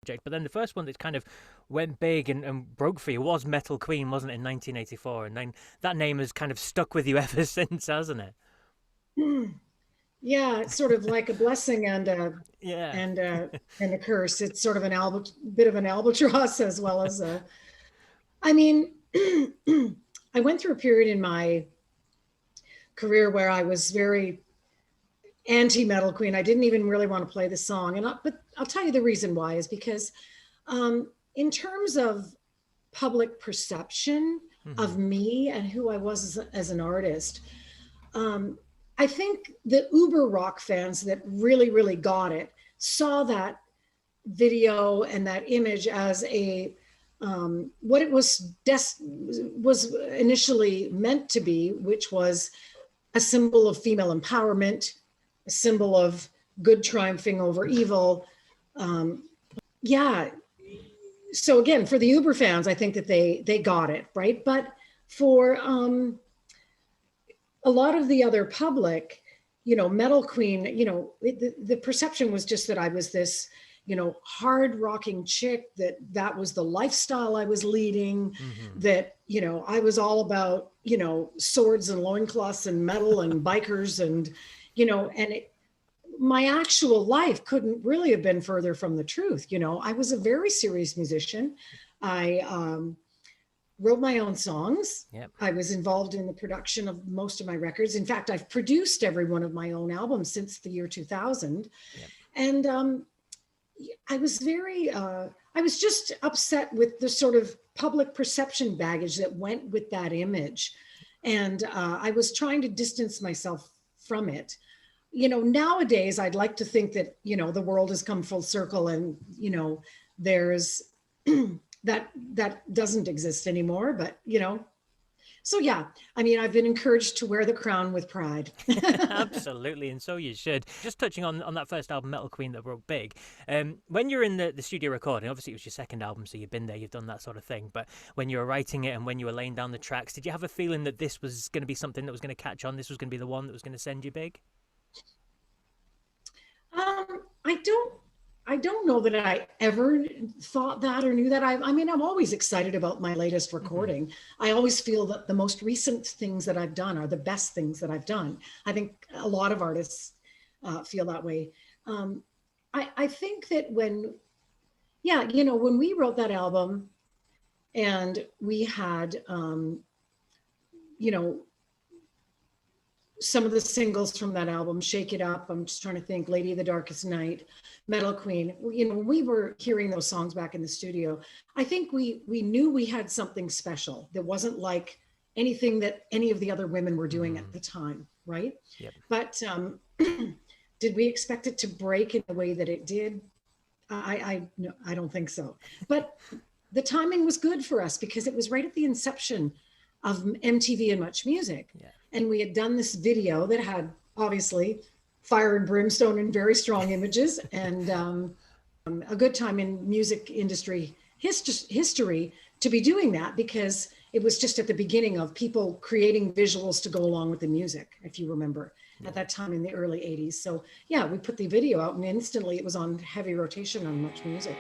project. But then the first one that kind of went big and broke for you was Metal Queen, wasn't it, in 1984? And then that name has kind of stuck with you ever since, hasn't it? Yeah, it's sort of like a blessing Yeah. and a and a curse. It's sort of an bit of an albatross as well as a. I mean, I went through a period in my career where I was very anti Metal Queen. I didn't even really want to play the song, but I'll tell you the reason why is because, in terms of public perception of Hmm. me and who I was as an artist, um, I think the uber rock fans that really, really got it saw that video and that image as a what it was initially meant to be, which was a symbol of female empowerment, a symbol of good triumphing over evil. Um, yeah. So again, for the Uber fans, I think that they got it right, but for a lot of the other public, Metal Queen, the perception was just that I was this, hard rocking chick, that was the lifestyle I was leading, Hmm. that, I was all about, swords and loincloths and metal and bikers and, and my actual life couldn't really have been further from the truth. I was a very serious musician. I wrote my own songs. Yep. I was involved in the production of most of my records. In fact, I've produced every one of my own albums since the year 2000. Yep. And I was just upset with the sort of public perception baggage that went with that image. And I was trying to distance myself from it. Nowadays, I'd like to think that, the world has come full circle and, there's that doesn't exist anymore, but so yeah, I mean, I've been encouraged to wear the crown with pride. Absolutely, and so you should. Just touching on that first album, Metal Queen, that broke big. When you're in the studio recording, obviously it was your second album, so you've been there, you've done that sort of thing. But when you were writing it and when you were laying down the tracks, did you have a feeling that this was going to be something that was going to catch on? This was going to be the one that was going to send you big? I don't know that I ever thought that or knew that. I mean, I'm always excited about my latest Hmm. recording. I always feel that the most recent things that I've done are the best things that I've done. I think a lot of artists feel that way. Um, I think that yeah, when we wrote that album and we had, you know, some of the singles from that album, Shake It Up, I'm just trying to think, Lady of the Darkest Night, Metal Queen, when we were hearing those songs back in the studio, I think we knew we had something special that wasn't like anything that any of the other women were doing at Hmm. the time, right? Yep. But did we expect it to break in the way that it did? No, I don't think so. But the timing was good for us because it was right at the inception of MTV and Much Music. Yeah. And we had done this video that had obviously fire and brimstone and very strong images, and a good time in music industry history to be doing that because it was just at the beginning of people creating visuals to go along with the music, if you remember, at Yeah. that time in the early 80s. So yeah, we put the video out and instantly it was on heavy rotation on Much Music.